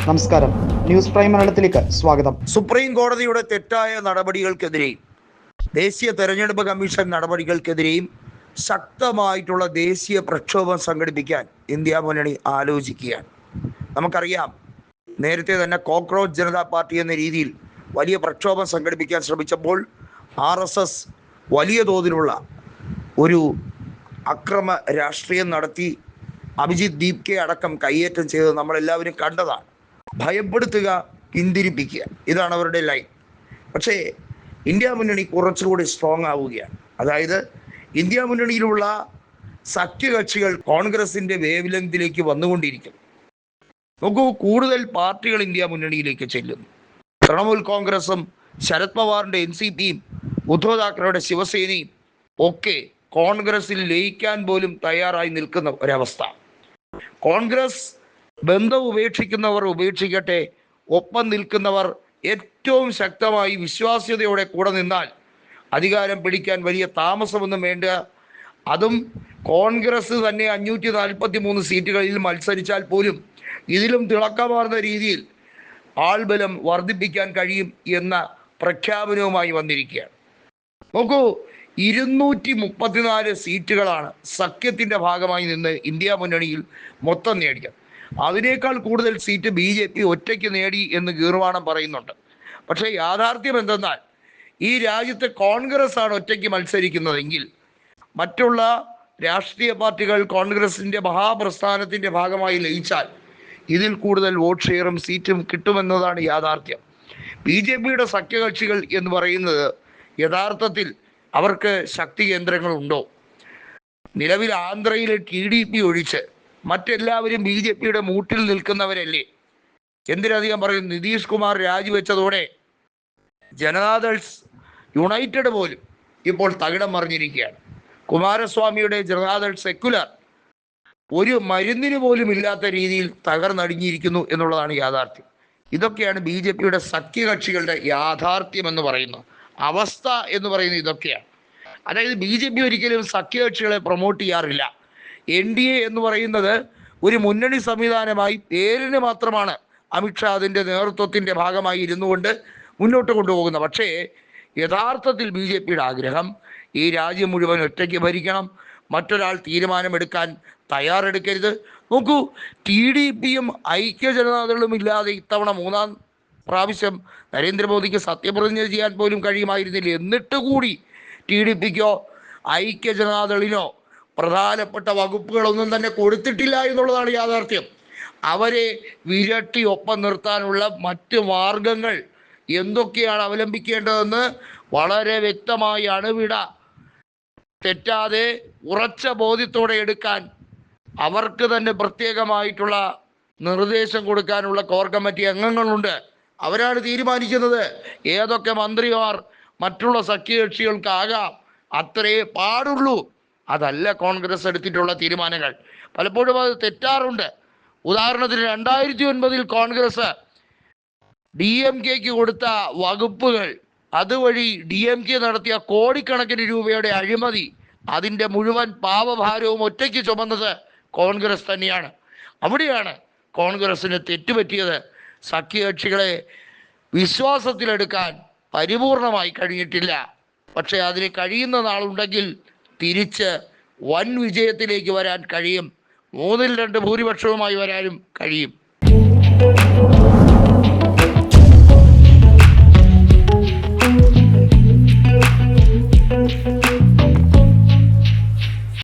നമസ്കാരം, news prime മലയാളത്തിലേക്ക് സ്വാഗതം. സുപ്രീം കോടതിയുടെ തെറ്റായ നടപടികൾക്കെതിരെയും ദേശീയ തെരഞ്ഞെടുപ്പ് കമ്മീഷൻ നടപടികൾക്കെതിരെയും ശക്തമായിട്ടുള്ള ദേശീയ പ്രക്ഷോഭം സംഘടിപ്പിക്കാൻ ഇന്ത്യ മുന്നണി ആലോചിക്കുകയാണ്. നമുക്കറിയാം, നേരത്തെ തന്നെ കോക്രോച്ച് ജനതാ പാർട്ടി എന്ന രീതിയിൽ വലിയ പ്രക്ഷോഭം സംഘടിപ്പിക്കാൻ ശ്രമിച്ചപ്പോൾ RSS വലിയ തോതിലുള്ള ഒരു അക്രമ രാഷ്ട്രീയം നടത്തി അഭിജിത്ത് ദീപ്കെ അടക്കം കയ്യേറ്റം ചെയ്തത് നമ്മളെല്ലാവരും കണ്ടതാണ്. ഭയപ്പെടുത്തുക, പിന്തിരിപ്പിക്കുക, ഇതാണ് അവരുടെ ലൈൻ. പക്ഷേ ഇന്ത്യ മുന്നണി കുറച്ചുകൂടി സ്ട്രോങ് ആവുകയാണ്. അതായത് ഇന്ത്യ മുന്നണിയിലുള്ള സഖ്യകക്ഷികൾ കോൺഗ്രസിൻ്റെ വേവ് ലെങ്തിലേക്ക് വന്നുകൊണ്ടിരിക്കുന്നു. നോക്കൂ, കൂടുതൽ പാർട്ടികൾ ഇന്ത്യ മുന്നണിയിലേക്ക് ചെല്ലുന്നു. തൃണമൂൽ കോൺഗ്രസും ശരത് പവാറിൻ്റെ NCPയും ഉദ്ധവ് താക്കറയുടെ ശിവസേനയും ഒക്കെ കോൺഗ്രസിൽ ലയിക്കാൻ പോലും തയ്യാറായി നിൽക്കുന്ന ഒരവസ്ഥ. കോൺഗ്രസ് ബന്ധം ഉപേക്ഷിക്കുന്നവർ ഉപേക്ഷിക്കട്ടെ, ഒപ്പം നിൽക്കുന്നവർ ഏറ്റവും ശക്തമായി വിശ്വാസ്യതയോടെ കൂടെ നിന്നാൽ അധികാരം പിടിക്കാൻ വലിയ താമസമൊന്നും വേണ്ട. അതും കോൺഗ്രസ് തന്നെ 543 സീറ്റുകളിൽ മത്സരിച്ചാൽ പോലും ഇതിലും തിളക്കമാർന്ന രീതിയിൽ ആൾബലം വർദ്ധിപ്പിക്കാൻ കഴിയും എന്ന പ്രഖ്യാപനവുമായി വന്നിരിക്കുകയാണ്. നോക്കൂ, 234 സീറ്റുകളാണ് സഖ്യത്തിൻ്റെ ഭാഗമായി നിന്ന് ഇന്ത്യ മുന്നണിയിൽ മൊത്തം നേടിയത്. അതിനേക്കാൾ കൂടുതൽ സീറ്റ് BJP ഒറ്റയ്ക്ക് നേടി എന്ന് ഗീർവാണം പറയുന്നുണ്ട്. പക്ഷേ യാഥാർത്ഥ്യം എന്തെന്നാൽ, ഈ രാജ്യത്തെ കോൺഗ്രസ് ആണ് ഒറ്റയ്ക്ക് മത്സരിക്കുന്നതെങ്കിൽ മറ്റുള്ള രാഷ്ട്രീയ പാർട്ടികൾ കോൺഗ്രസിൻ്റെ മഹാപ്രസ്ഥാനത്തിൻ്റെ ഭാഗമായി ലയിച്ചാൽ ഇതിൽ കൂടുതൽ വോട്ട് ഷെയറും സീറ്റും കിട്ടുമെന്നതാണ് യാഥാർത്ഥ്യം. BJPയുടെ സഖ്യകക്ഷികൾ എന്ന് പറയുന്നത് യഥാർത്ഥത്തിൽ അവർക്ക് ശക്തി കേന്ദ്രങ്ങളുണ്ടോ? നിലവിൽ ആന്ധ്രയിലെ TDP ഒഴിച്ച് മറ്റെല്ലാവരും BJPയുടെ മൂട്ടിൽ നിൽക്കുന്നവരല്ലേ? എന്തിനധികം പറയും, നിതീഷ് കുമാർ രാജിവെച്ചതോടെ ജനതാദൾ യുണൈറ്റഡ് പോലും ഇപ്പോൾ തകിടം മറിഞ്ഞിരിക്കുകയാണ്. കുമാരസ്വാമിയുടെ ജനതാദൾ സെക്യുലർ ഒരു മരുന്നിന് പോലും ഇല്ലാത്ത രീതിയിൽ തകർന്നടിഞ്ഞിരിക്കുന്നു എന്നുള്ളതാണ് യാഥാർത്ഥ്യം. ഇതൊക്കെയാണ് BJPയുടെ സഖ്യകക്ഷികളുടെ യാഥാർത്ഥ്യം എന്ന് പറയുന്നത്. അവസ്ഥ എന്ന് പറയുന്നത് ഇതൊക്കെയാണ്. അതായത് BJP ഒരിക്കലും സഖ്യകക്ഷികളെ പ്രൊമോട്ട് ചെയ്യാറില്ല. NDA എന്ന് പറയുന്നത് ഒരു മുന്നണി സംവിധാനമായി പേരിന് മാത്രമാണ് അമിത്ഷാ അതിൻ്റെ നേതൃത്വത്തിൻ്റെ ഭാഗമായി ഇരുന്നു കൊണ്ട് മുന്നോട്ട് കൊണ്ടുപോകുന്നത്. പക്ഷേ യഥാർത്ഥത്തിൽ BJPയുടെ ആഗ്രഹം ഈ രാജ്യം മുഴുവൻ ഒറ്റയ്ക്ക് ഭരിക്കണം, മറ്റൊരാൾ തീരുമാനമെടുക്കാൻ തയ്യാറെടുക്കരുത്. നോക്കൂ, TDPയും ഐക്യ ജനതാദളും ഇല്ലാതെ ഇത്തവണ 3ാം പ്രാവശ്യം നരേന്ദ്രമോദിക്ക് സത്യപ്രതിജ്ഞ ചെയ്യാൻ പോലും കഴിയുമായിരുന്നില്ല. എന്നിട്ട് കൂടി TDPക്കോ ഐക്യ ജനതാദളിനോ പ്രധാനപ്പെട്ട വകുപ്പുകളൊന്നും തന്നെ കൊടുത്തിട്ടില്ല എന്നുള്ളതാണ് യാഥാർത്ഥ്യം. അവരെ വിരട്ടി ഒപ്പം നിർത്താനുള്ള മറ്റ് മാർഗങ്ങൾ എന്തൊക്കെയാണ് അവലംബിക്കേണ്ടതെന്ന് വളരെ വ്യക്തമായി അണുവിട തെറ്റാതെ ഉറച്ച ബോധ്യത്തോടെ എടുക്കാൻ അവർക്ക് തന്നെ പ്രത്യേകമായിട്ടുള്ള നിർദ്ദേശം കൊടുക്കാനുള്ള കോർ കമ്മിറ്റി അംഗങ്ങളുണ്ട്. അവരാണ് തീരുമാനിക്കുന്നത് ഏതൊക്കെ മന്ത്രിമാർ മറ്റുള്ള സഖ്യകക്ഷികൾക്കാകാം. അത്രേ പാടുള്ളൂ. അതല്ല കോൺഗ്രസ് എടുത്തിട്ടുള്ള തീരുമാനങ്ങൾ. പലപ്പോഴും അത് തെറ്റാറുണ്ട്. ഉദാഹരണത്തിന് 2009 കോൺഗ്രസ് DMKക്ക് കൊടുത്ത വകുപ്പുകൾ, അതുവഴി DMK നടത്തിയ കോടിക്കണക്കിന് രൂപയുടെ അഴിമതി, അതിൻ്റെ മുഴുവൻ പാപഭാരവും ഒറ്റയ്ക്ക് ചുമന്നത് കോൺഗ്രസ് തന്നെയാണ്. അവിടെയാണ് കോൺഗ്രസ്സിന് തെറ്റുപറ്റിയത്. സഖ്യകക്ഷികളെ വിശ്വാസത്തിലെടുക്കാൻ പരിപൂർണമായി കഴിഞ്ഞിട്ടില്ല. പക്ഷേ അതിന് കഴിയുന്ന നാളുണ്ടെങ്കിൽ തിരിച്ച് വൻ വിജയത്തിലേക്ക് വരാൻ കഴിയും. 3-2 ഭൂരിപക്ഷവുമായി വരാനും കഴിയും.